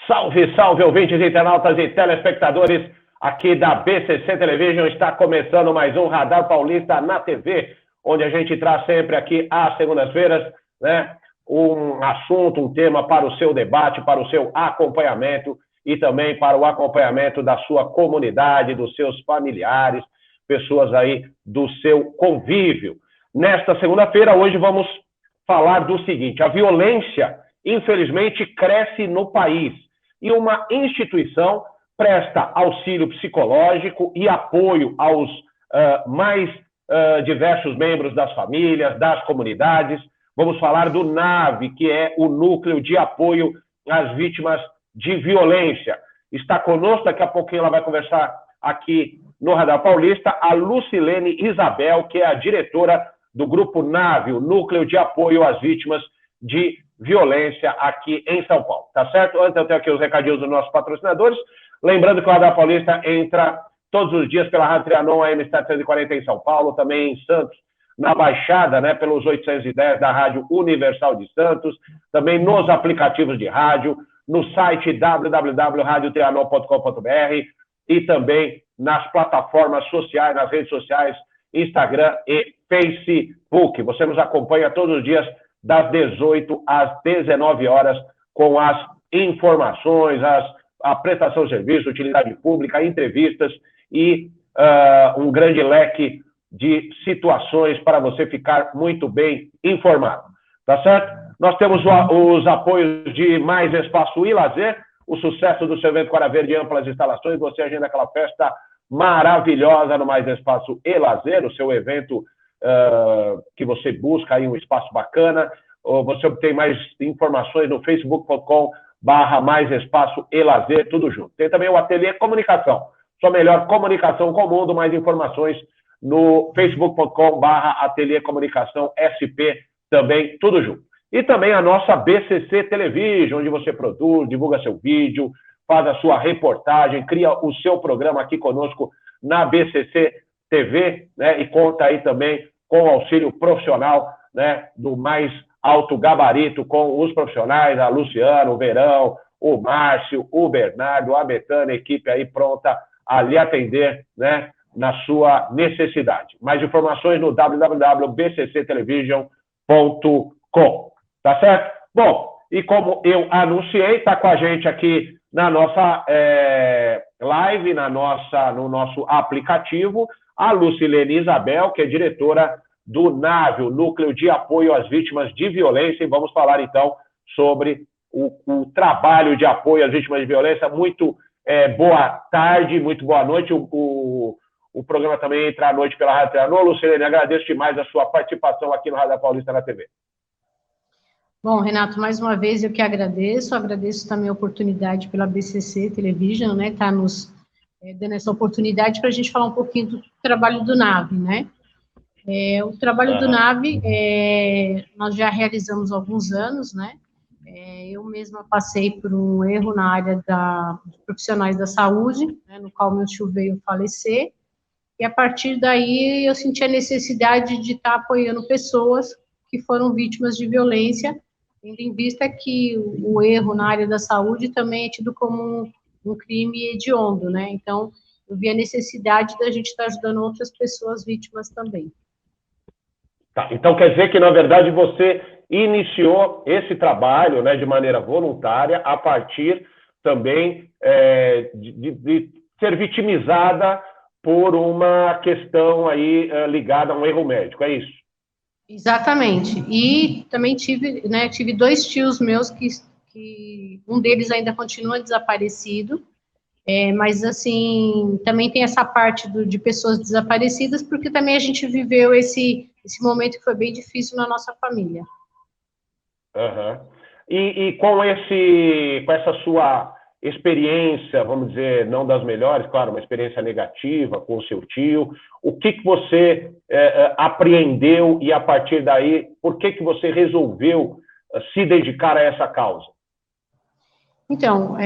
Salve, salve, ouvintes, internautas e telespectadores aqui da BCC Television. Está começando mais um Radar Paulista na TV, onde a gente traz sempre aqui às segundas-feiras, né, um assunto, um tema para o seu debate, para o seu acompanhamento e também para o acompanhamento da sua comunidade, dos seus familiares, pessoas aí do seu convívio. Nesta segunda-feira, hoje vamos falar do seguinte: a violência, infelizmente, cresce no país e uma instituição presta auxílio psicológico e apoio aos mais diversos membros das famílias, das comunidades. Vamos falar do NAVE, que é o Núcleo de Apoio às Vítimas de Violência. Está conosco, daqui a pouquinho ela vai conversar aqui no Radar Paulista, a Lucilene Isabel, que é a diretora do Grupo NAVE, o Núcleo de Apoio às Vítimas de Violência aqui em São Paulo, tá certo? Antes eu tenho aqui os recadinhos dos nossos patrocinadores. Lembrando que o Radar Paulista entra todos os dias pela Rádio Trianon AM 740 em São Paulo, também em Santos, na Baixada, né, pelos 810 da Rádio Universal de Santos, também nos aplicativos de rádio, no site www.radiotrianon.com.br e também nas plataformas sociais, nas redes sociais, Instagram e Facebook. Você nos acompanha todos os dias das 18 às 19 horas com as informações, a prestação de serviço, utilidade pública, entrevistas e um grande leque de situações para você ficar muito bem informado. Tá certo? Nós temos os apoios de Mais Espaço e Lazer, o sucesso do seu evento Quadra Verde, amplas instalações. Você agenda aquela festa maravilhosa no Mais Espaço e Lazer, o seu evento que você busca aí um espaço bacana. Ou você obtém mais informações no facebook.com/Mais Espaço e Lazer, tudo junto. Tem também o Ateliê Comunicação, sua melhor comunicação com o mundo. Mais informações no facebook.com/Ateliê Comunicação SP, também tudo junto. E também a nossa BCC Television, onde você produz, divulga seu vídeo, faz a sua reportagem, cria o seu programa aqui conosco na BCC TV, né, e conta aí também com o auxílio profissional, né, do mais alto gabarito, com os profissionais, a Luciana, o Verão, o Márcio, o Bernardo, a Betânia, a equipe aí pronta a lhe atender, né, na sua necessidade. Mais informações no www.bcctelevision.com. Tá certo? Bom, e como eu anunciei, está com a gente aqui na nossa live, no nosso aplicativo, a Lucilene Isabel, que é diretora do NAVE, o Núcleo de Apoio às Vítimas de Violência, e vamos falar, então, sobre o trabalho de apoio às vítimas de violência. Muito boa tarde, muito boa noite. O programa também entra à noite pela Rádio Trianon. Lucilene, agradeço demais a sua participação aqui no Radar Paulista na TV. Bom, Renato, mais uma vez eu que agradeço também a oportunidade pela BCC Television, né, tá nos dando essa oportunidade para a gente falar um pouquinho do trabalho do NAVE, né. O trabalho do NAVE, nós já realizamos há alguns anos, né. Eu mesma passei por um erro na área dos profissionais da saúde, né, no qual meu tio veio falecer, e a partir daí eu senti a necessidade de estar apoiando pessoas que foram vítimas de violência, tendo em vista que o erro na área da saúde também é tido como um crime hediondo, né? Então, eu vi a necessidade da gente estar ajudando outras pessoas vítimas também. Tá, então quer dizer que, na verdade, você iniciou esse trabalho, né, de maneira voluntária, a partir também de ser vitimizada por uma questão aí ligada a um erro médico, é isso? Exatamente. E também tive dois tios meus que um deles ainda continua desaparecido, mas, assim, também tem essa parte de pessoas desaparecidas, porque também a gente viveu esse momento que foi bem difícil na nossa família. Uhum. E com essa sua experiência, vamos dizer, não das melhores, claro, uma experiência negativa com o seu tio, o que você apreendeu e, a partir daí, por que você resolveu se dedicar a essa causa? Então,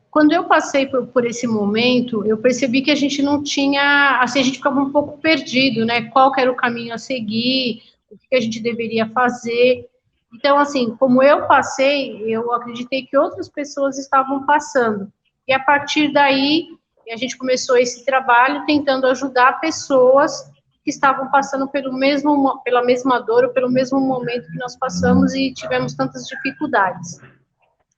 quando eu passei por esse momento, eu percebi que a gente não tinha, assim, a gente ficava um pouco perdido, né? Qual que era o caminho a seguir, o que a gente deveria fazer. Então, assim, como eu passei, eu acreditei que outras pessoas estavam passando. E a partir daí, a gente começou esse trabalho tentando ajudar pessoas que estavam passando pela mesma dor, ou pelo mesmo momento que nós passamos e tivemos tantas dificuldades.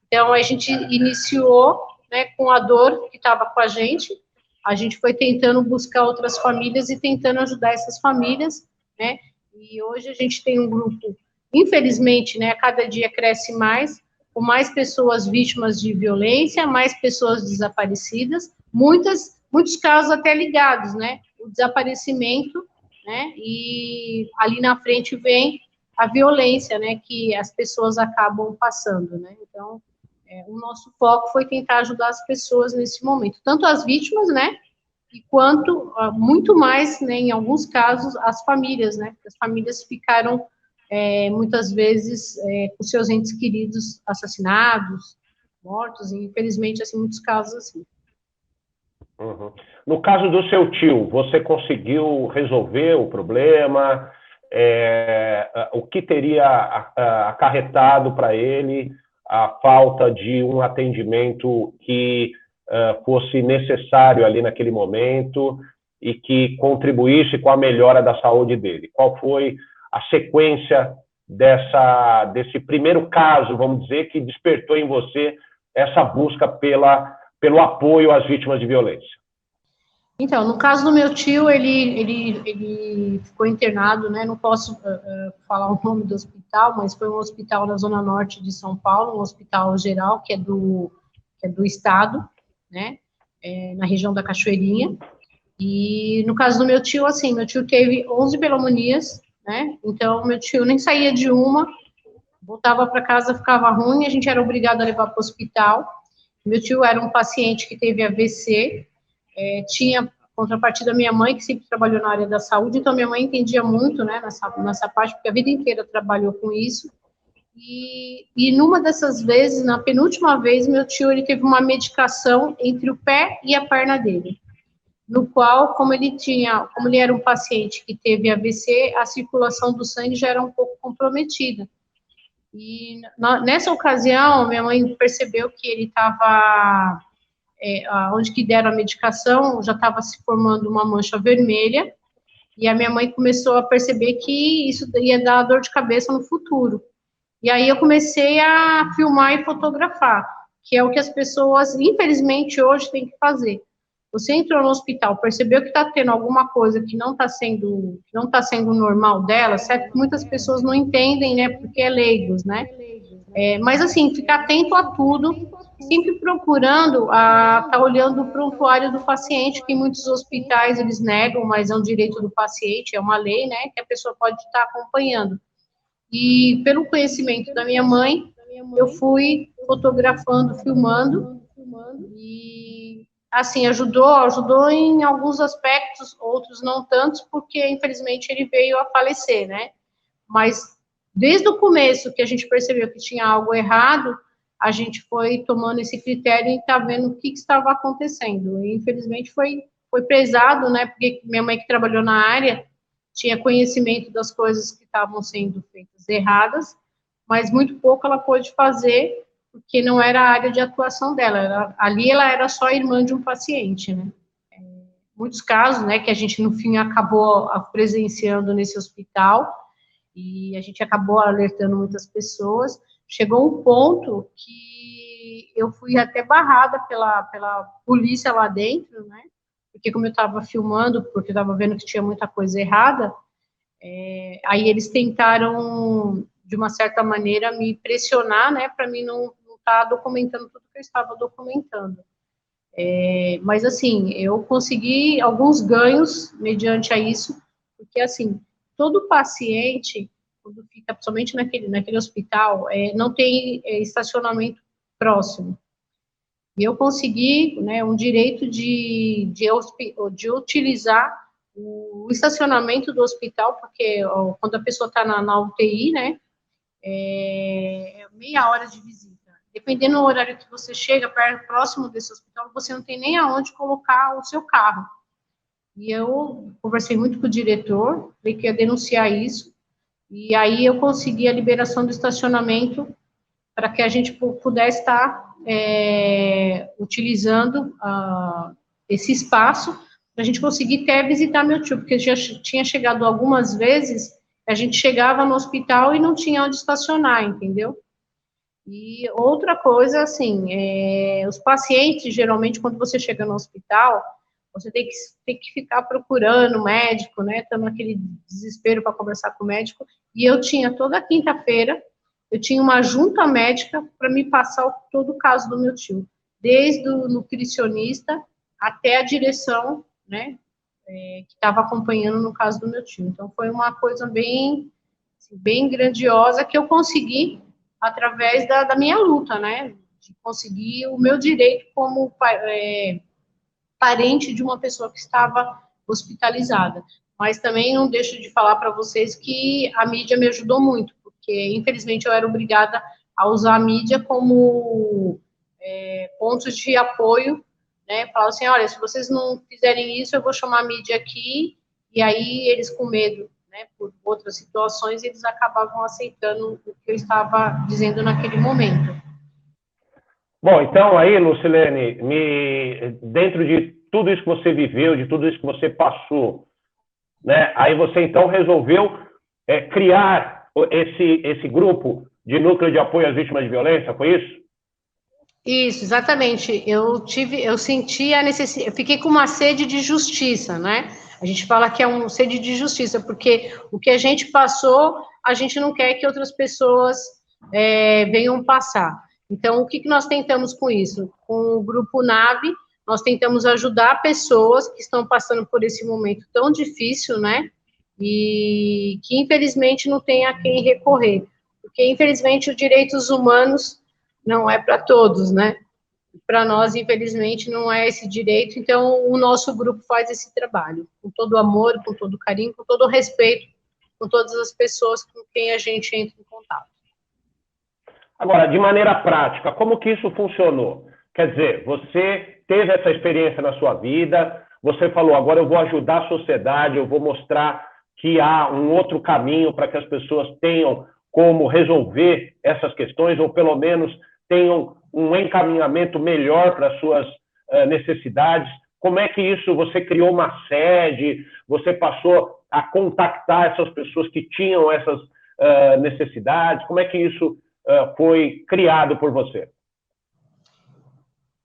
Então, a gente iniciou, né, com a dor que estava com a gente foi tentando buscar outras famílias e tentando ajudar essas famílias, né, e hoje a gente tem um grupo, infelizmente, né, a cada dia cresce mais, com mais pessoas vítimas de violência, mais pessoas desaparecidas, muitos casos até ligados, né, o desaparecimento, né, e ali na frente vem a violência, né, que as pessoas acabam passando, né, então, o nosso foco foi tentar ajudar as pessoas nesse momento, tanto as vítimas, né, e quanto, muito mais, né, em alguns casos, as famílias, né, as famílias ficaram, muitas vezes, com seus entes queridos assassinados, mortos, e infelizmente, assim, muitos casos assim. Uhum. No caso do seu tio, você conseguiu resolver o problema? O que teria acarretado para ele a falta de um atendimento que fosse necessário ali naquele momento e que contribuísse com a melhora da saúde dele? Qual foi a sequência desse primeiro caso, vamos dizer, que despertou em você essa busca pelo apoio às vítimas de violência? Então, no caso do meu tio, ele ficou internado, né? Não posso falar o nome do hospital, mas foi um hospital na zona norte de São Paulo, um hospital geral que é do estado, né? Na região da Cachoeirinha. E no caso do meu tio, assim, meu tio teve 11 pneumonias, né? Então, meu tio nem saía de uma, voltava para casa, ficava ruim, a gente era obrigado a levar para o hospital. Meu tio era um paciente que teve AVC, tinha contrapartida minha mãe, que sempre trabalhou na área da saúde, então minha mãe entendia muito, né, nessa parte, porque a vida inteira trabalhou com isso. E numa dessas vezes, na penúltima vez, meu tio ele teve uma medicação entre o pé e a perna dele, no qual, como ele era um paciente que teve AVC, a circulação do sangue já era um pouco comprometida. E nessa ocasião, minha mãe percebeu que ele estava, onde que deram a medicação, já estava se formando uma mancha vermelha, e a minha mãe começou a perceber que isso ia dar dor de cabeça no futuro. E aí eu comecei a filmar e fotografar, que é o que as pessoas, infelizmente, hoje têm que fazer. Você entrou no hospital, percebeu que está tendo alguma coisa que não está sendo normal dela, certo? Que muitas pessoas não entendem, né? Porque é leigos, né? Mas assim, ficar atento a tudo, sempre procurando estar olhando o prontuário do paciente, que muitos hospitais eles negam, mas é um direito do paciente, é uma lei, né? Que a pessoa pode estar acompanhando. E pelo conhecimento da minha mãe, eu fui fotografando, filmando, e assim, ajudou em alguns aspectos, outros não tantos, porque infelizmente ele veio a falecer, né? Mas desde o começo que a gente percebeu que tinha algo errado, a gente foi tomando esse critério e tá vendo o que estava acontecendo. E infelizmente foi pesado, né? Porque minha mãe que trabalhou na área tinha conhecimento das coisas que estavam sendo feitas erradas, mas muito pouco ela pôde fazer, porque não era a área de atuação dela. Ali ela era só irmã de um paciente, né? Muitos casos, né, que a gente no fim acabou presenciando nesse hospital, e a gente acabou alertando muitas pessoas. Chegou um ponto que eu fui até barrada pela polícia lá dentro, né? Porque como eu estava filmando, porque eu estava vendo que tinha muita coisa errada, aí eles tentaram, de uma certa maneira, me pressionar, né, para mim não estar documentando tudo que eu estava documentando. Mas, assim, eu consegui alguns ganhos mediante a isso, porque, assim, todo paciente, quando fica, principalmente naquele hospital, não tem estacionamento próximo. E eu consegui, né, um direito de utilizar o estacionamento do hospital, porque quando a pessoa está na UTI, né, meia hora de visita. Dependendo do horário que você chega próximo desse hospital, você não tem nem aonde colocar o seu carro. E eu conversei muito com o diretor, falei que ia denunciar isso, E aí eu consegui a liberação do estacionamento para que a gente pudesse estar utilizando esse espaço para a gente conseguir até visitar meu tio, porque já tinha chegado algumas vezes, a gente chegava no hospital e não tinha onde estacionar, entendeu? E outra coisa, assim, os pacientes, geralmente, quando você chega no hospital, você tem que ficar procurando o médico, né? Estando naquele desespero para conversar com o médico. E eu tinha toda quinta-feira, eu tinha uma junta médica para me passar todo o caso do meu tio, desde o nutricionista até a direção, né? Que estava acompanhando no caso do meu tio. Então, foi uma coisa bem, assim, bem grandiosa que eu consegui através da minha luta, né? De conseguir o meu direito como parente de uma pessoa que estava hospitalizada. Mas também não deixo de falar para vocês que a mídia me ajudou muito, porque infelizmente eu era obrigada a usar a mídia como pontos de apoio, né? Falar assim, olha, se vocês não fizerem isso, eu vou chamar a mídia aqui, e aí eles com medo, né, por outras situações, eles acabavam aceitando o que eu estava dizendo naquele momento. Bom, então aí, Lucilene, dentro de tudo isso que você viveu, de tudo isso que você passou, né? Aí você então resolveu criar esse grupo de núcleo de apoio às vítimas de violência, foi isso? Isso, exatamente. Eu senti a necessidade, eu fiquei com uma sede de justiça, né? A gente fala que é uma sede de justiça, porque o que a gente passou, a gente não quer que outras pessoas venham passar. Então, o que nós tentamos com isso? Com o Grupo NAVE, nós tentamos ajudar pessoas que estão passando por esse momento tão difícil, né? E que, infelizmente, não tem a quem recorrer. Porque, infelizmente, os direitos humanos não é para todos, né? Para nós, infelizmente, não é esse direito, então o nosso grupo faz esse trabalho, com todo amor, com todo carinho, com todo respeito, com todas as pessoas com quem a gente entra em contato. Agora, de maneira prática, como que isso funcionou? Quer dizer, você teve essa experiência na sua vida, você falou, agora eu vou ajudar a sociedade, eu vou mostrar que há um outro caminho para que as pessoas tenham como resolver essas questões, ou pelo menos tenham um encaminhamento melhor para as suas necessidades. Como é que isso, você criou uma sede, você passou a contactar essas pessoas que tinham essas necessidades, como é que isso foi criado por você?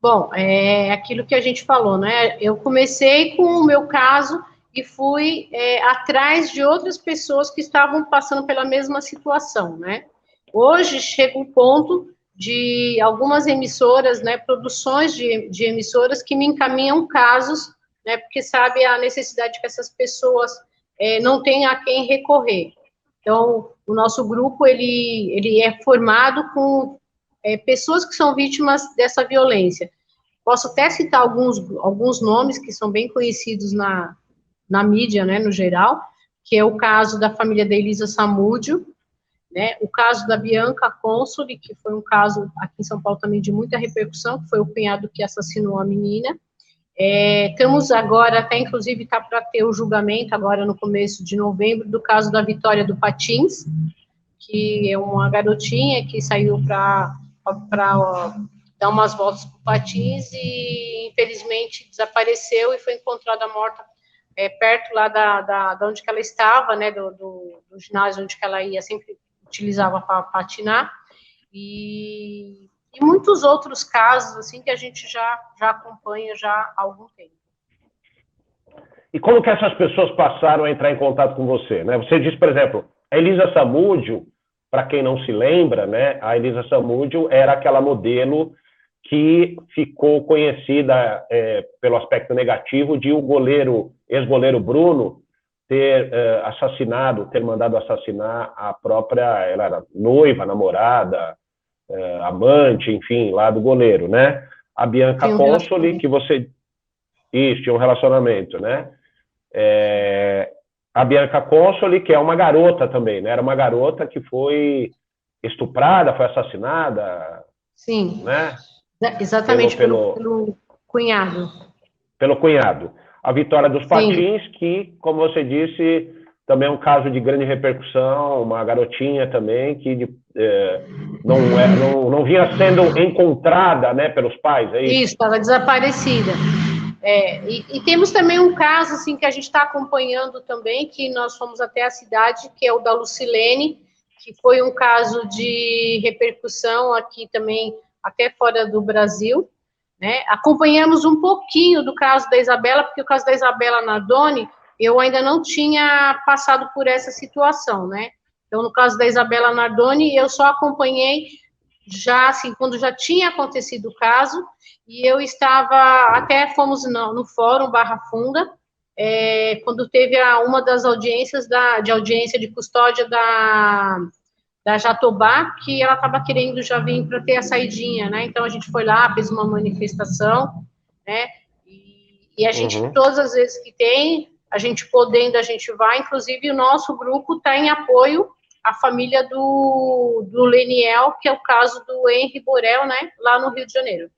Bom, é aquilo que a gente falou, né? Eu comecei com o meu caso e fui atrás de outras pessoas que estavam passando pela mesma situação, né? Hoje chega um ponto de algumas emissoras, né, produções de emissoras que me encaminham casos, né, porque sabe a necessidade que essas pessoas não têm a quem recorrer. Então, o nosso grupo, ele é formado com pessoas que são vítimas dessa violência. Posso até citar alguns nomes que são bem conhecidos na mídia, né, no geral, que é o caso da família da Elisa Samúdio, né, o caso da Bianca Consoli, que foi um caso aqui em São Paulo também de muita repercussão, que foi o cunhado que assassinou a menina. Estamos agora, até inclusive está para ter o julgamento, agora no começo de novembro, do caso da Vitória do Patins, que é uma garotinha que saiu para dar umas voltas com patins e, infelizmente, desapareceu e foi encontrada morta perto lá da onde que ela estava, né, do ginásio onde que ela ia, sempre utilizava para patinar, e muitos outros casos, assim, que a gente já acompanha já há algum tempo. E como que essas pessoas passaram a entrar em contato com você, né? Você disse, por exemplo, a Elisa Samúdio, para quem não se lembra, né, a Elisa Samúdio era aquela modelo que ficou conhecida pelo aspecto negativo de o ex-goleiro Bruno ter ter mandado assassinar a própria, ela era noiva, namorada, amante, enfim, lá do goleiro, né? A Bianca Consoli, que você... Isso, tinha um relacionamento, né? A Bianca Consoli, que é uma garota também, né? Era uma garota que foi estuprada, foi assassinada. Sim, né? Exatamente, pelo cunhado. Pelo cunhado. A Vitória dos Patins, que, como você disse, também é um caso de grande repercussão, uma garotinha também que não vinha sendo encontrada, né, pelos pais, é isso? Isso, estava desaparecida. E temos também um caso assim, que a gente está acompanhando também, que nós fomos até a cidade, que é o da Lucilene, que foi um caso de repercussão aqui também, até fora do Brasil, né? Acompanhamos um pouquinho do caso da Isabela, porque o caso da Isabela Nardoni, eu ainda não tinha passado por essa situação, né? Então, no caso da Isabela Nardoni, eu só acompanhei já, assim, quando já tinha acontecido o caso, e eu estava, até fomos no fórum Barra Funda, quando teve uma das audiências de audiência de custódia da Jatobá, que ela estava querendo já vir para ter a saidinha, né? Então a gente foi lá, fez uma manifestação, né? E a gente, todas as vezes que tem, a gente podendo, a gente vai, inclusive o nosso grupo está em apoio à família do Leniel, que é o caso do Henri Borel, né? Lá no Rio de Janeiro.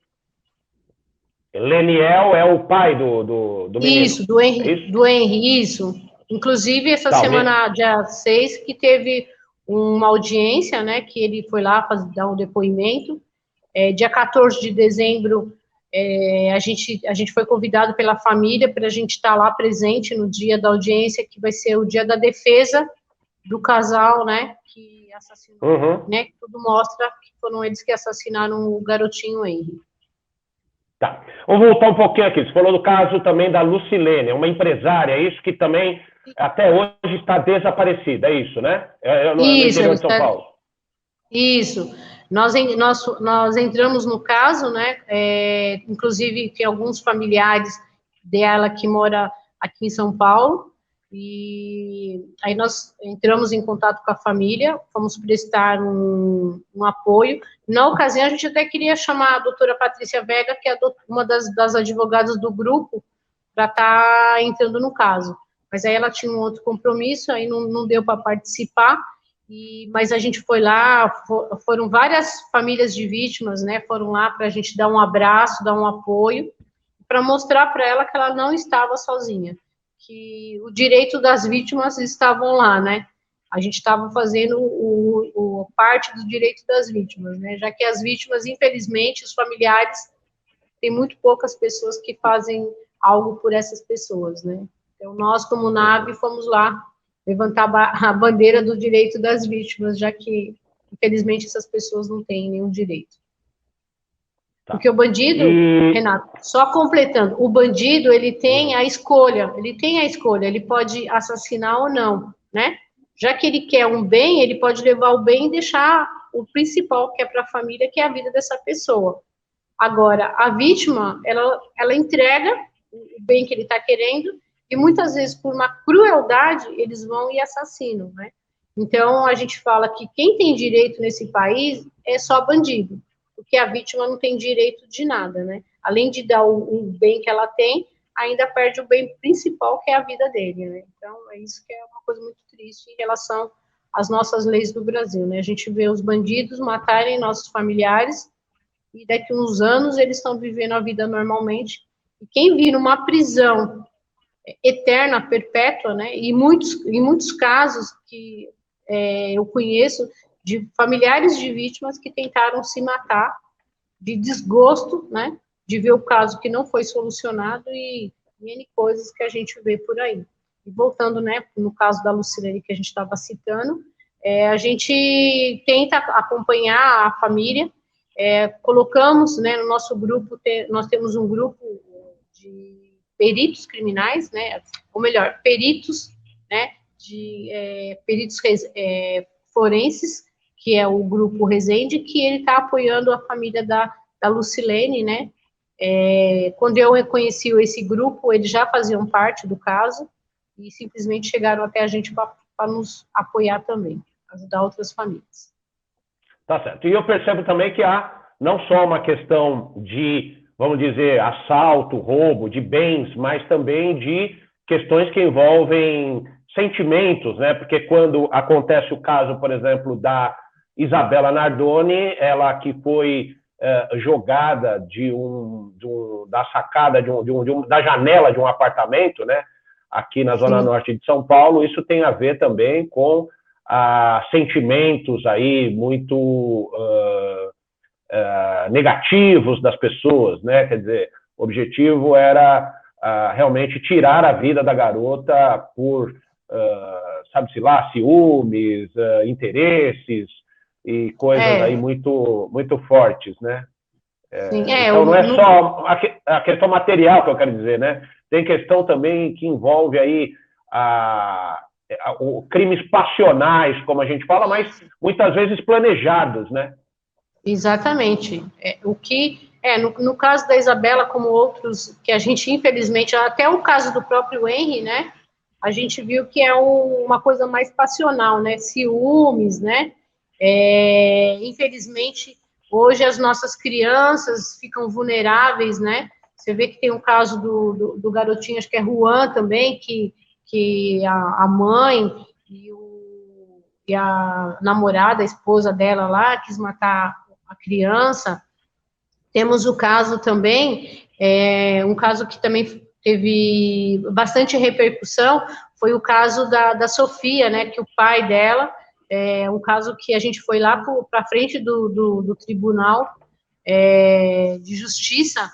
Leniel é o pai do menino. Isso, do Henri, isso. Inclusive, essa semana, dia 6, que teve uma audiência, né, que ele foi lá dar um depoimento. Dia 14 de dezembro, a gente foi convidado pela família para a gente estar lá presente no dia da audiência, que vai ser o dia da defesa do casal, né, que assassinou, né, que tudo mostra que foram eles que assassinaram o garotinho Henri. Tá. Vamos voltar um pouquinho aqui. Você falou do caso também da Lucilene, uma empresária, é isso que também até hoje está desaparecida, é isso, né? No interior de São Paulo. Isso. Nós entramos no caso, né? Inclusive, tem alguns familiares dela que moram aqui em São Paulo, e aí nós entramos em contato com a família, fomos prestar um apoio. Na ocasião, a gente até queria chamar a doutora Patrícia Vega, que é uma das advogadas do grupo, para estar entrando no caso. Mas aí ela tinha um outro compromisso, aí não deu para participar, mas a gente foi lá, foram várias famílias de vítimas, né, foram lá para a gente dar um abraço, dar um apoio, para mostrar para ela que ela não estava sozinha, que o direito das vítimas estavam lá, né? A gente estava fazendo parte do direito das vítimas, né? Já que as vítimas, infelizmente, os familiares, tem muito poucas pessoas que fazem algo por essas pessoas, né? Então, nós, como NAVE, fomos lá levantar a bandeira do direito das vítimas, já que, infelizmente, essas pessoas não têm nenhum direito. Porque o bandido, Renato, só completando, o bandido, ele tem a escolha, ele pode assassinar ou não, né? Já que ele quer um bem, ele pode levar o bem e deixar o principal, que é para a família, que é a vida dessa pessoa. Agora, a vítima, ela entrega o bem que ele está querendo, e muitas vezes, por uma crueldade, eles vão e assassinam, né? Então, a gente fala que quem tem direito nesse país é só bandido, porque a vítima não tem direito de nada, né? Além de dar o bem que ela tem, ainda perde o bem principal, que é a vida dele, né? Então, é isso que é uma coisa muito triste em relação às nossas leis do Brasil, né? A gente vê os bandidos matarem nossos familiares, e daqui a uns anos eles estão vivendo a vida normalmente, e quem vira uma prisão eterna, perpétua, né? E muitos casos que eu conheço de familiares de vítimas que tentaram se matar de desgosto, né, de ver o caso que não foi solucionado e N coisas que a gente vê por aí. E voltando, né, no caso da Lucilene que a gente estava citando, a gente tenta acompanhar a família, colocamos, né, no nosso grupo, nós temos um grupo de peritos criminais, né, ou melhor, peritos, né, peritos forenses, que é o grupo Resende, que ele está apoiando a família da Lucilene, né? Quando eu reconheci esse grupo, eles já faziam parte do caso e simplesmente chegaram até a gente para nos apoiar também, ajudar outras famílias. Tá certo. E eu percebo também que há não só uma questão de, vamos dizer, assalto, roubo de bens, mas também de questões que envolvem sentimentos, né? Porque quando acontece o caso, por exemplo, da Isabela Nardoni, ela que foi jogada da sacada da janela de um apartamento, né? aqui na Zona Norte de São Paulo, isso tem a ver também com sentimentos aí muito negativos das pessoas, né? Quer dizer, o objetivo era realmente tirar a vida da garota por, sabe-se lá, ciúmes, interesses e coisas aí muito, muito fortes, né? Então não é só a questão material que eu quero dizer, né? Tem questão também que envolve aí crimes passionais, como a gente fala, mas muitas vezes planejados, né? Exatamente. No caso da Isabela, como outros, que a gente, infelizmente, até o caso do próprio Henry, né? A gente viu que é uma coisa mais passional, né? Ciúmes, né? Infelizmente, hoje as nossas crianças ficam vulneráveis, né? Você vê que tem um caso do garotinho, acho que é Juan também, que a mãe e a namorada, a esposa dela lá, quis matar a criança. Temos o caso também, um caso que também teve bastante repercussão, foi o caso da Sofia, né, que o pai dela, um caso que a gente foi lá para frente do Tribunal de Justiça,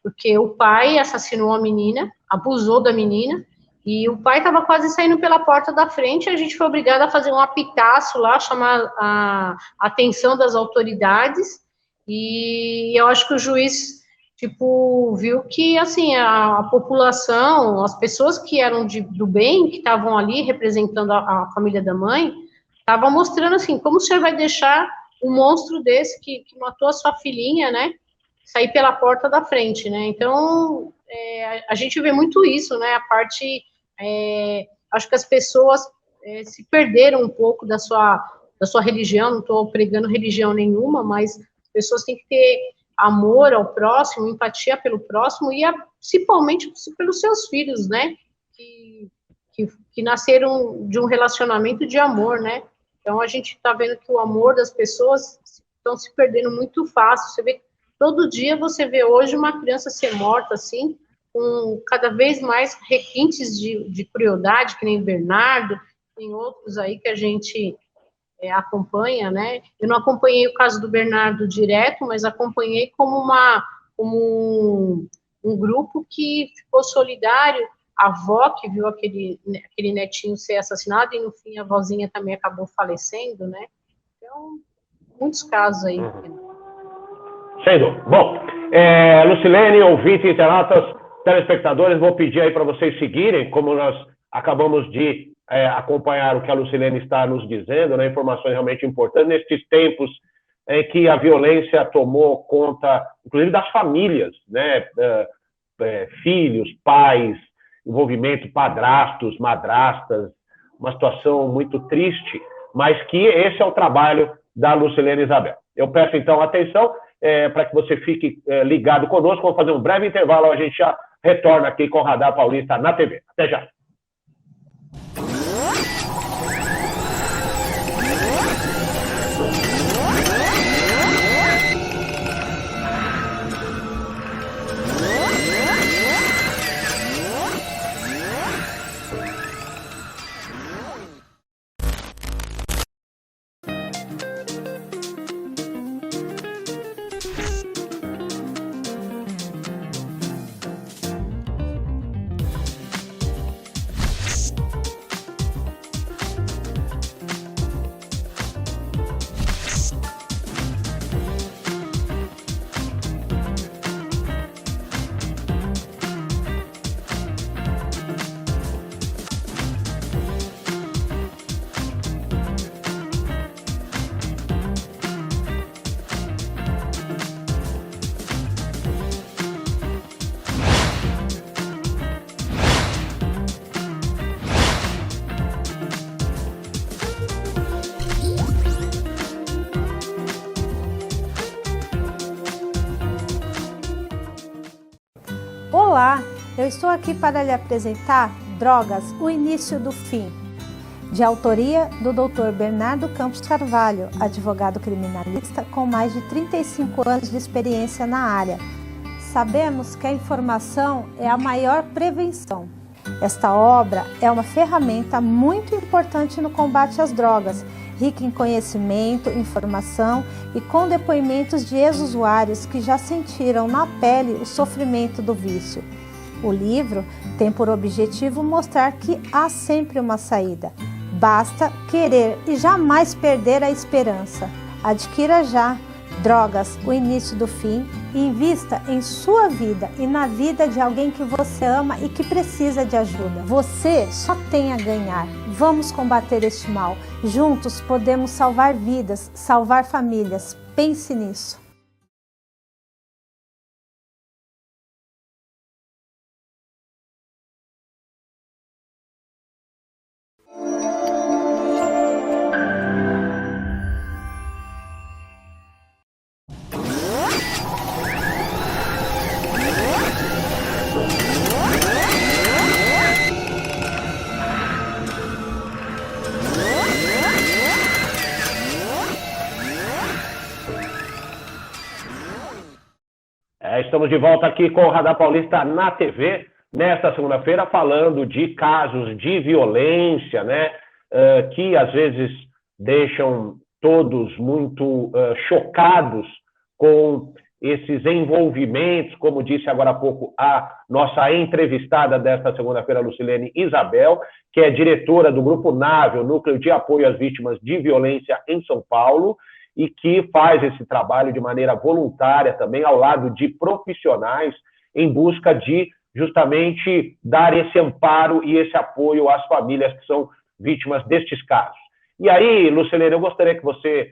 porque o pai assassinou a menina, abusou da menina, e o pai estava quase saindo pela porta da frente, a gente foi obrigado a fazer um apitaço lá, chamar a atenção das autoridades, e eu acho que o juiz, viu que, assim, a população, as pessoas que eram do bem, que estavam ali representando a família da mãe, estavam mostrando, assim, como o senhor vai deixar um monstro desse que matou a sua filhinha, né, sair pela porta da frente, né? Então, a gente vê muito isso, né? A parte, acho que as pessoas se perderam um pouco da sua religião, não estou pregando religião nenhuma, mas as pessoas têm que ter amor ao próximo, empatia pelo próximo e principalmente pelos seus filhos, né? Que nasceram de um relacionamento de amor, né? Então, a gente está vendo que o amor das pessoas estão se perdendo muito fácil. Você vê todo dia você vê hoje uma criança ser morta, assim, com cada vez mais requintes de crueldade, que nem Bernardo, tem outros aí que a gente acompanha, né? Eu não acompanhei o caso do Bernardo direto, mas acompanhei como um grupo que ficou solidário, a avó que viu aquele netinho ser assassinado, e no fim a avózinha também acabou falecendo, né? Então, muitos casos aí. Sendo. Bom, Lucilene, ouvinte, internautas, telespectadores, vou pedir aí para vocês seguirem, como nós acabamos de acompanhar o que a Lucilene está nos dizendo, né, informações realmente importantes, nesses tempos em que a violência tomou conta, inclusive das famílias, né, filhos, pais, envolvimento, padrastos, madrastas, uma situação muito triste, mas que esse é o trabalho da Lucilene Isabel. Eu peço, então, atenção, para que você fique ligado conosco. Vamos fazer um breve intervalo, a gente já retorna aqui com o Radar Paulista na TV. Até já. Olá, eu estou aqui para lhe apresentar Drogas, o início do fim, de autoria do Dr. Bernardo Campos Carvalho, advogado criminalista com mais de 35 anos de experiência na área. Sabemos que a informação é a maior prevenção. Esta obra é uma ferramenta muito importante no combate às drogas, rica em conhecimento, informação e com depoimentos de ex-usuários que já sentiram na pele o sofrimento do vício. O livro tem por objetivo mostrar que há sempre uma saída. Basta querer e jamais perder a esperança. Adquira já Drogas, o início do fim, e invista em sua vida e na vida de alguém que você ama e que precisa de ajuda. Você só tem a ganhar. Vamos combater este mal. Juntos podemos salvar vidas, salvar famílias. Pense nisso. Estamos de volta aqui com o Radar Paulista na TV, nesta segunda-feira, falando de casos de violência, né, que às vezes deixam todos muito chocados com esses envolvimentos, como disse agora há pouco a nossa entrevistada desta segunda-feira, Lucilene Isabel, que é diretora do Grupo NAVE, o Núcleo de Apoio às Vítimas de Violência em São Paulo, e que faz esse trabalho de maneira voluntária também, ao lado de profissionais, em busca de justamente dar esse amparo e esse apoio às famílias que são vítimas destes casos. E aí, Lucilene, eu gostaria que você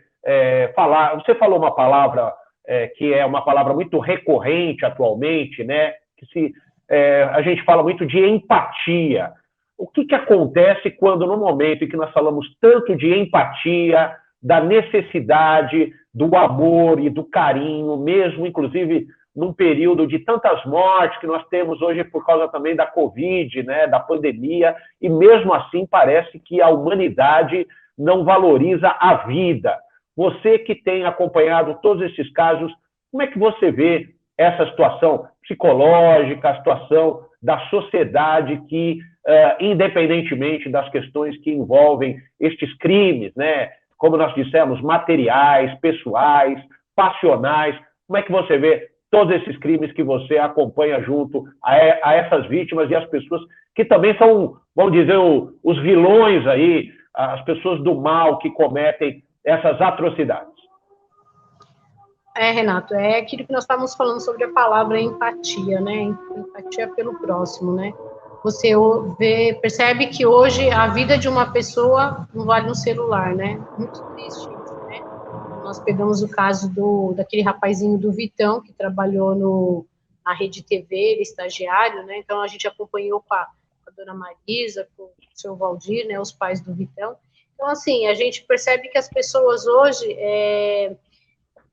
você falou uma palavra que é uma palavra muito recorrente atualmente, né? A gente fala muito de empatia. O que acontece quando, no momento em que nós falamos tanto de empatia, da necessidade do amor e do carinho, mesmo, inclusive, num período de tantas mortes que nós temos hoje por causa também da Covid, né, da pandemia, e mesmo assim parece que a humanidade não valoriza a vida. Você que tem acompanhado todos esses casos, como é que você vê essa situação psicológica, a situação da sociedade que, independentemente das questões que envolvem estes crimes, né, como nós dissemos, materiais, pessoais, passionais, como é que você vê todos esses crimes que você acompanha junto a essas vítimas e as pessoas que também são, vamos dizer, os vilões aí, as pessoas do mal que cometem essas atrocidades? Renato, é aquilo que nós estávamos falando sobre a palavra empatia, né? Empatia pelo próximo, né? Você percebe que hoje a vida de uma pessoa não vale um celular, né? Muito triste isso, né? Nós pegamos o caso daquele rapazinho do Vitão, que trabalhou na Rede TV, ele estagiário, né? Então, a gente acompanhou com a dona Marisa, com o seu Valdir, né? Os pais do Vitão. Então, assim, a gente percebe que as pessoas hoje,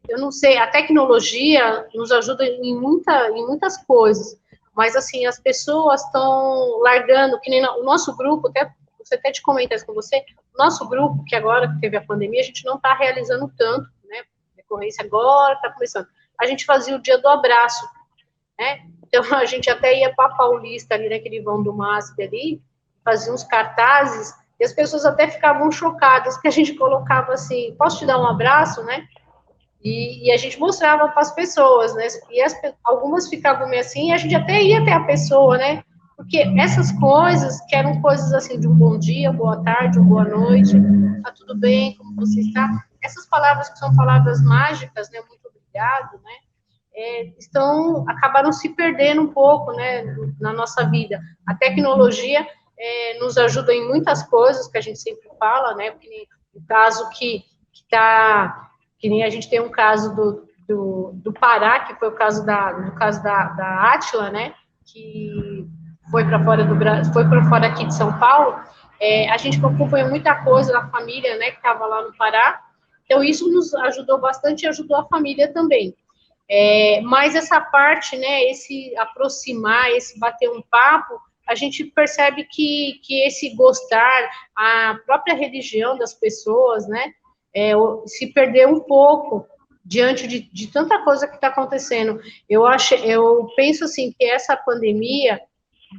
eu não sei, a tecnologia nos ajuda em muitas coisas, mas, assim, as pessoas estão largando, que nem o nosso grupo, você até te comentar isso com você, o nosso grupo, que agora que teve a pandemia, a gente não está realizando tanto, né, decorrência agora está começando. A gente fazia o dia do abraço, né, então a gente até ia para a Paulista, ali naquele vão do MASP ali, fazia uns cartazes, e as pessoas até ficavam chocadas, que a gente colocava assim, posso te dar um abraço, né? E a gente mostrava para as pessoas, né? E algumas ficavam meio assim, e a gente até ia até a pessoa, né? Porque essas coisas, que eram coisas assim, de um bom dia, boa tarde, uma boa noite, tá tudo bem, como você está? Essas palavras que são palavras mágicas, né? Muito obrigado, né? Acabaram se perdendo um pouco, né? Na nossa vida. A tecnologia nos ajuda em muitas coisas que a gente sempre fala, né? Porque o caso que nem a gente tem um caso do Pará, que foi o caso da Átila, né, que foi para fora aqui de São Paulo. A gente acompanhou muita coisa da família, né, que estava lá no Pará. Então, isso nos ajudou bastante e ajudou a família também. Mas essa parte, né, esse aproximar, esse bater um papo, a gente percebe que esse gostar, a própria religião das pessoas, né, se perdeu um pouco diante de tanta coisa que está acontecendo. Eu penso assim que essa pandemia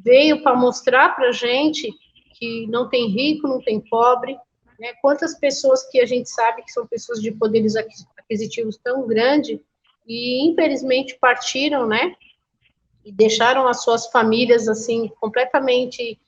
veio para mostrar para a gente que não tem rico, não tem pobre, né? Quantas pessoas que a gente sabe que são pessoas de poderes aquisitivos tão grande e, infelizmente, partiram, né? E deixaram as suas famílias, assim, completamente...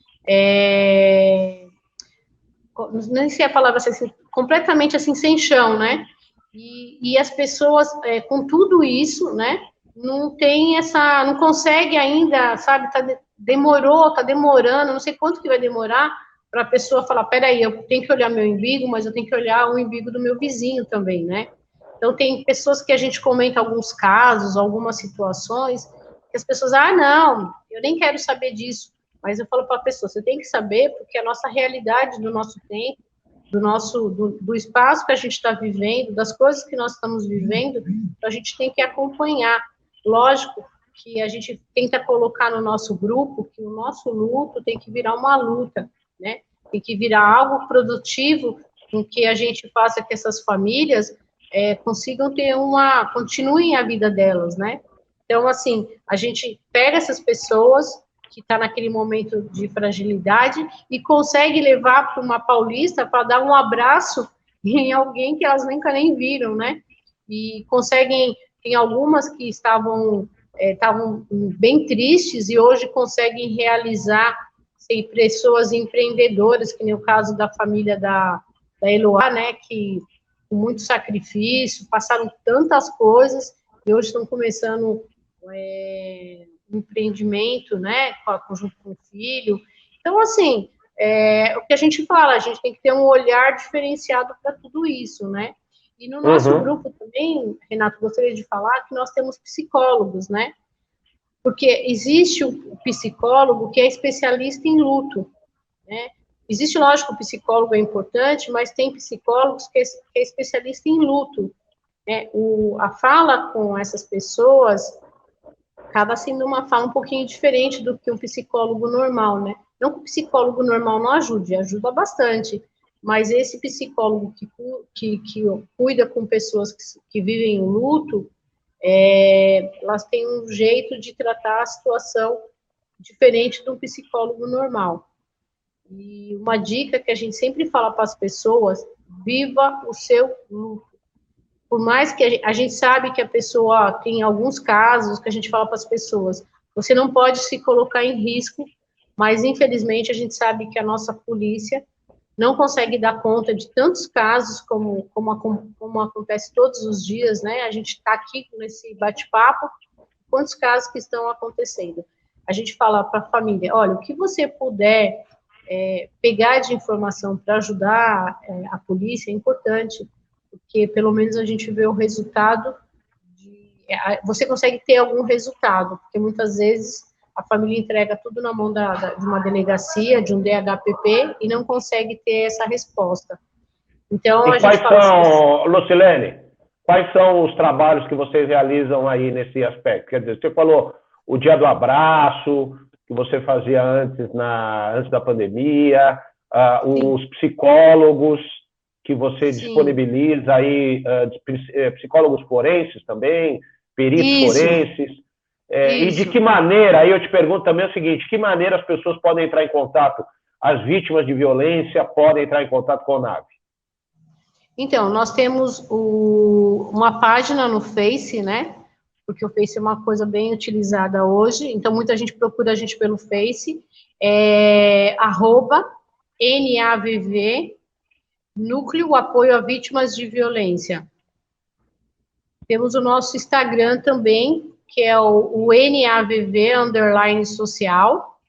nem sei a palavra, assim, completamente, assim, sem chão, né? E as pessoas, com tudo isso, né? Não tem essa... Não consegue ainda, sabe? Tá demorando, não sei quanto que vai demorar para a pessoa falar, peraí, eu tenho que olhar meu umbigo, mas eu tenho que olhar o umbigo do meu vizinho também, né? Então, tem pessoas que a gente comenta alguns casos, algumas situações, que as pessoas, não, eu nem quero saber disso. Mas eu falo para a pessoa, você tem que saber, porque a nossa realidade do nosso tempo, do espaço que a gente está vivendo, das coisas que nós estamos vivendo, a gente tem que acompanhar. Lógico que a gente tenta colocar no nosso grupo que o nosso luto tem que virar uma luta, né? Tem que virar algo produtivo, com que a gente faça que essas famílias consigam continuem a vida delas, né? Então, assim, a gente pega essas pessoas que está naquele momento de fragilidade e consegue levar para uma paulista para dar um abraço em alguém que elas nunca nem viram, né? E conseguem, tem algumas que estavam bem tristes e hoje conseguem realizar, sem pessoas empreendedoras, que nem o caso da família da Eloá, né, que com muito sacrifício, passaram tantas coisas e hoje estão começando um empreendimento, né, junto com o filho. Então, assim, o que a gente fala, a gente tem que ter um olhar diferenciado para tudo isso, né? E no nosso grupo também, Renato, gostaria de falar que nós temos psicólogos, né? Porque existe o psicólogo que é especialista em luto, né? Existe, lógico, o psicólogo é importante, mas tem psicólogos que é especialista em luto, né? A fala com essas pessoas acaba sendo uma fala um pouquinho diferente do que um psicólogo normal, né? Não que o psicólogo normal não ajude, ajuda bastante, mas esse psicólogo que cuida com pessoas que vivem o luto, elas têm um jeito de tratar a situação diferente do psicólogo normal. E uma dica que a gente sempre fala para as pessoas, viva o seu luto. Por mais que a gente sabe que a pessoa tem alguns casos que a gente fala para as pessoas, você não pode se colocar em risco, mas infelizmente a gente sabe que a nossa polícia não consegue dar conta de tantos casos como acontece todos os dias, né? A gente está aqui nesse bate-papo, quantos casos que estão acontecendo. A gente fala para a família, olha, o que você puder pegar de informação para ajudar a polícia é importante, porque pelo menos a gente vê o resultado, você consegue ter algum resultado, porque muitas vezes a família entrega tudo na mão de uma delegacia, de um DHPP, e não consegue ter essa resposta. Então, a gente fala Lucilene, quais são os trabalhos que vocês realizam aí nesse aspecto? Quer dizer, você falou o dia do abraço, que você fazia antes da pandemia, os psicólogos que você disponibiliza aí, psicólogos forenses também, peritos forenses. E de que maneira, aí eu te pergunto também o seguinte, de que maneira as pessoas podem entrar em contato, as vítimas de violência podem entrar em contato com a NAVE? Então, nós temos uma página no Face, né? Porque o Face é uma coisa bem utilizada hoje, então muita gente procura a gente pelo Face, @NAVV, Núcleo Apoio a Vítimas de Violência. Temos o nosso Instagram também, que é o NAVV_social.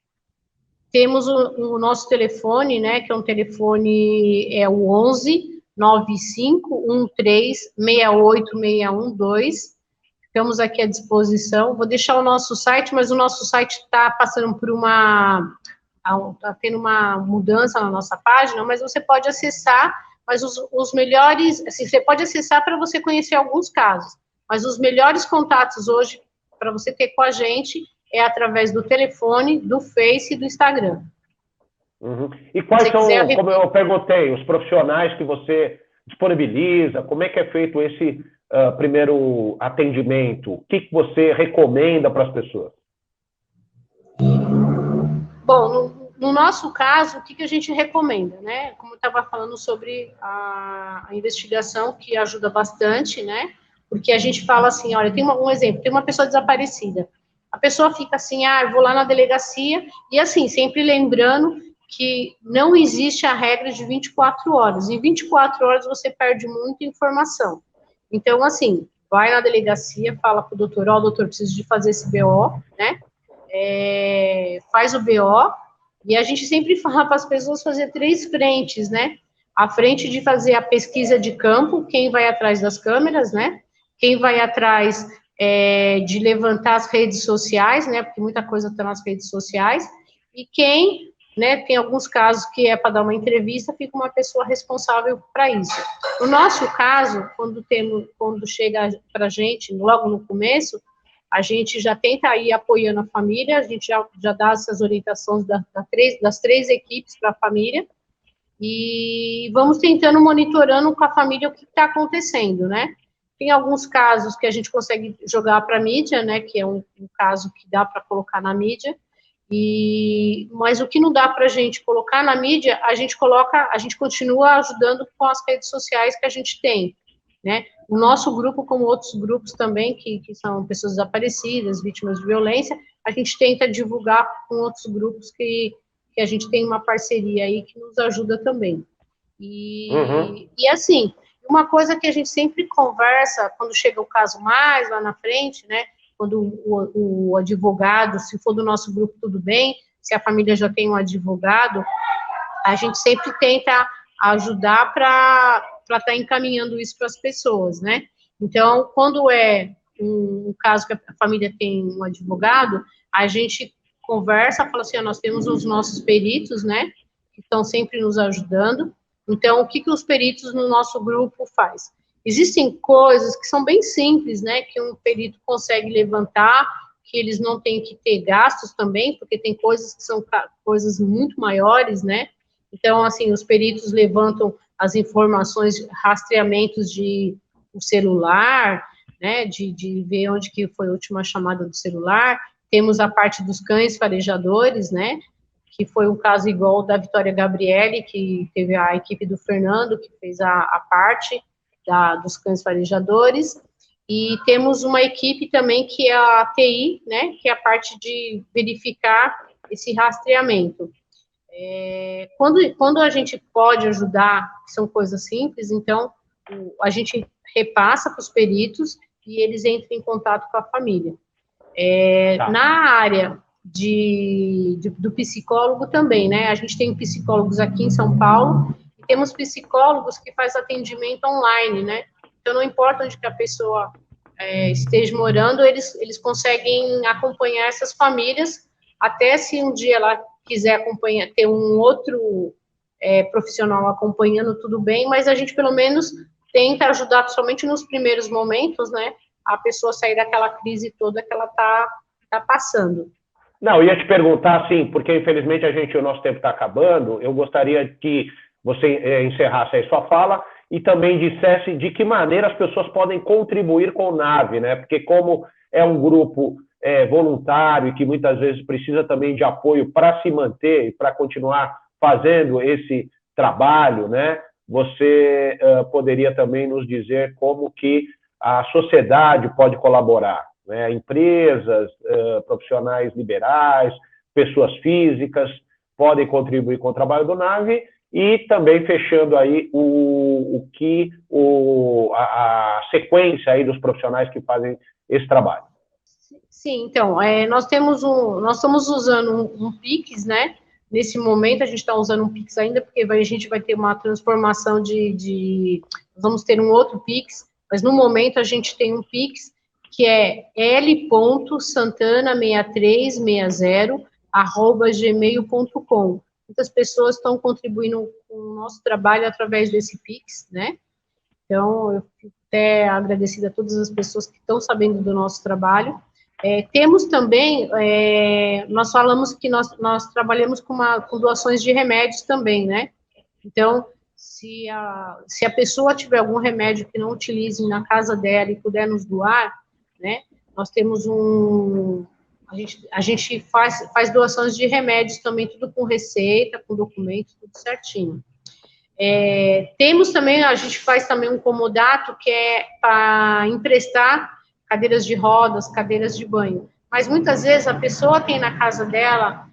Temos o nosso telefone, né, que é um telefone, o 11 95 13 68 612. Ficamos aqui à disposição. Vou deixar o nosso site, mas o nosso site está passando por está tendo uma mudança na nossa página, mas você pode acessar, mas os melhores, assim, você pode acessar para você conhecer alguns casos, mas os melhores contatos hoje para você ter com a gente é através do telefone, do Face e do Instagram. E quais são, como eu perguntei, os profissionais que você disponibiliza, como é que é feito esse primeiro atendimento? O que você recomenda para as pessoas? Bom, no nosso caso, o que a gente recomenda, né? Como eu estava falando sobre a investigação, que ajuda bastante, né? Porque a gente fala assim, olha, tem um exemplo, tem uma pessoa desaparecida. A pessoa fica assim, eu vou lá na delegacia, e assim, sempre lembrando que não existe a regra de 24 horas. Em 24 horas você perde muita informação. Então, assim, vai na delegacia, fala para o doutor, doutor, preciso de fazer esse BO, né? Faz o BO, e a gente sempre fala para as pessoas fazer 3 frentes, né? A frente de fazer a pesquisa de campo, quem vai atrás das câmeras, né? Quem vai atrás de levantar as redes sociais, né? Porque muita coisa está nas redes sociais, e quem, né, tem alguns casos que é para dar uma entrevista, fica uma pessoa responsável para isso. No nosso caso, quando chega para a gente, logo no começo, a gente já tenta ir apoiando a família, a gente já dá essas orientações das 3 equipes para a família, e vamos tentando, monitorando com a família o que está acontecendo, né? Tem alguns casos que a gente consegue jogar para a mídia, né, que é um caso que dá para colocar na mídia, mas o que não dá para a gente colocar na mídia, a gente continua ajudando com as redes sociais que a gente tem, né? O nosso grupo, como outros grupos também, que são pessoas desaparecidas, vítimas de violência, a gente tenta divulgar com outros grupos que a gente tem uma parceria aí que nos ajuda também. E assim, uma coisa que a gente sempre conversa, quando chega o caso mais lá na frente, né, quando o advogado, se for do nosso grupo, tudo bem, se a família já tem um advogado, a gente sempre tenta ajudar para estar encaminhando isso para as pessoas, né? Então, quando é um caso que a família tem um advogado, a gente conversa, fala assim, nós temos os nossos peritos, né, que estão sempre nos ajudando. Então, o que os peritos no nosso grupo faz? Existem coisas que são bem simples, né, que um perito consegue levantar, que eles não têm que ter gastos também, porque tem coisas que são coisas muito maiores, né? Então, assim, os peritos levantam as informações, rastreamentos de um celular, né, de ver onde que foi a última chamada do celular. Temos a parte dos cães farejadores, né, que foi um caso igual da Vitória Gabriele, que teve a equipe do Fernando, que fez a parte dos cães farejadores. E temos uma equipe também que é a TI, né, que é a parte de verificar esse rastreamento. Quando a gente pode ajudar, são coisas simples, então a gente repassa para os peritos e eles entram em contato com a família. Na área do psicólogo também, né? A gente tem psicólogos aqui em São Paulo e temos psicólogos que fazem atendimento online, né? Então, não importa onde que a pessoa esteja morando, eles conseguem acompanhar essas famílias, até se um dia ela quiser acompanhar, ter um outro profissional acompanhando, tudo bem, mas a gente, pelo menos, tenta ajudar, principalmente nos primeiros momentos, né, a pessoa sair daquela crise toda que ela tá passando. Não, eu ia te perguntar, assim, porque infelizmente o nosso tempo está acabando, eu gostaria que você encerrasse aí sua fala e também dissesse de que maneira as pessoas podem contribuir com o NAVE, né? Porque como é um grupo voluntário e que muitas vezes precisa também de apoio para se manter e para continuar fazendo esse trabalho, né? Você poderia também nos dizer como que a sociedade pode colaborar, né? Empresas, profissionais liberais, pessoas físicas podem contribuir com o trabalho do NAVE. E também fechando aí a sequência aí dos profissionais que fazem esse trabalho. Sim, então, nós estamos usando um Pix, né? Nesse momento a gente está usando um Pix ainda, porque a gente vai ter uma transformação vamos ter um outro Pix, mas no momento a gente tem um Pix que é l.santana6360@gmail.com. Muitas pessoas estão contribuindo com o nosso trabalho através desse Pix, né? Então, eu fico até agradecida a todas as pessoas que estão sabendo do nosso trabalho. Temos também, nós falamos que nós trabalhamos com doações de remédios também, né? Então, se a pessoa tiver algum remédio que não utilize na casa dela e puder nos doar, né? Nós temos A gente faz doações de remédios também, tudo com receita, com documento, tudo certinho. Temos também, a gente faz também um comodato, que é para emprestar cadeiras de rodas, cadeiras de banho. Mas muitas vezes a pessoa tem na casa dela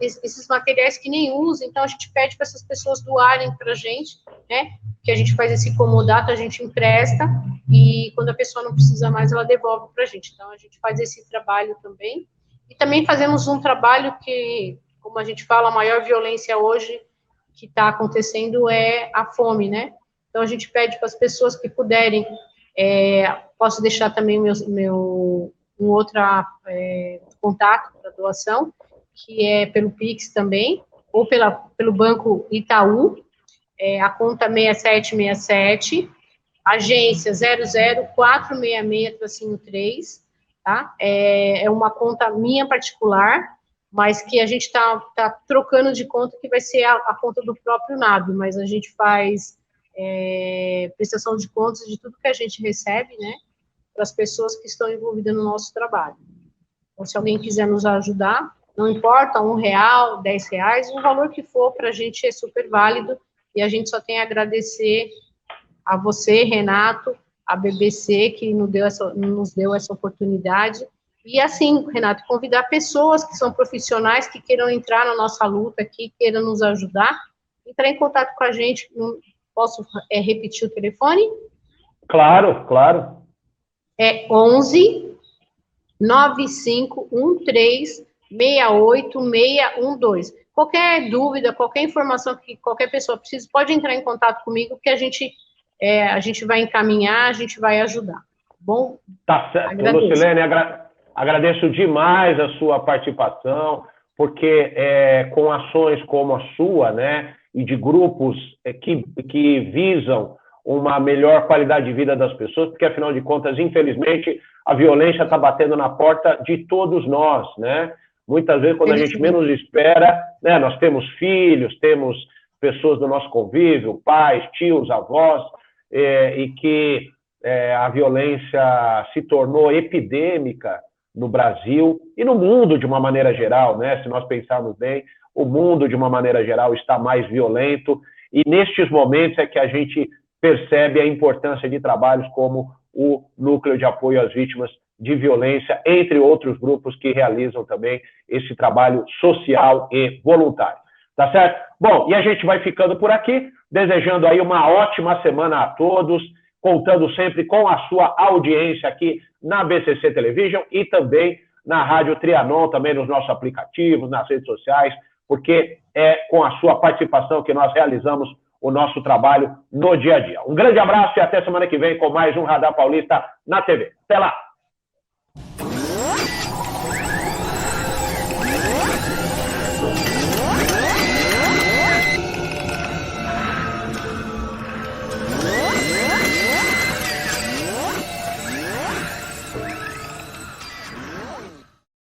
esses materiais que nem usa, então a gente pede para essas pessoas doarem para a gente, né? Que a gente faz esse comodato, a gente empresta, e quando a pessoa não precisa mais, ela devolve para a gente. Então a gente faz esse trabalho também. E também fazemos um trabalho que, como a gente fala, a maior violência hoje que está acontecendo é a fome, né? Então a gente pede para as pessoas que puderem, posso deixar também um outro contato para doação, que é pelo Pix também, ou pelo Banco Itaú, a conta 6767, agência 00466-3, tá? É uma conta minha particular, mas que a gente tá trocando de conta, que vai ser a conta do próprio NAB, mas a gente faz prestação de contas de tudo que a gente recebe, né, para as pessoas que estão envolvidas no nosso trabalho. Então, se alguém quiser nos ajudar, não importa, R$1, R$10, o valor que for, para a gente é super válido, e a gente só tem a agradecer a você, Renato, a BBC, que nos deu essa oportunidade. E assim, Renato, convidar pessoas que são profissionais, que queiram entrar na nossa luta aqui, queiram nos ajudar, entrar em contato com a gente. Posso repetir o telefone? Claro, claro. É 11 9513 68612. Qualquer dúvida, qualquer informação que qualquer pessoa precise, pode entrar em contato comigo, que a gente vai encaminhar, a gente vai ajudar. Bom? Tá certo, Lucilene, agradeço demais a sua participação, porque com ações como a sua, né, e de grupos que visam uma melhor qualidade de vida das pessoas, porque, afinal de contas, infelizmente, a violência está batendo na porta de todos nós, né? Muitas vezes, quando a gente menos espera, né, nós temos filhos, temos pessoas do nosso convívio, pais, tios, avós, e que a violência se tornou epidêmica no Brasil e no mundo de uma maneira geral, né? Se nós pensarmos bem, o mundo de uma maneira geral está mais violento, e nestes momentos é que a gente percebe a importância de trabalhos como o Núcleo de Apoio às Vítimas de Violência, entre outros grupos que realizam também esse trabalho social e voluntário. Tá certo? Bom, e a gente vai ficando por aqui, desejando aí uma ótima semana a todos, contando sempre com a sua audiência aqui na BCC Television e também na Rádio Trianon, também nos nossos aplicativos, nas redes sociais, porque é com a sua participação que nós realizamos o nosso trabalho no dia a dia. Um grande abraço e até semana que vem com mais um Radar Paulista na TV. Até lá!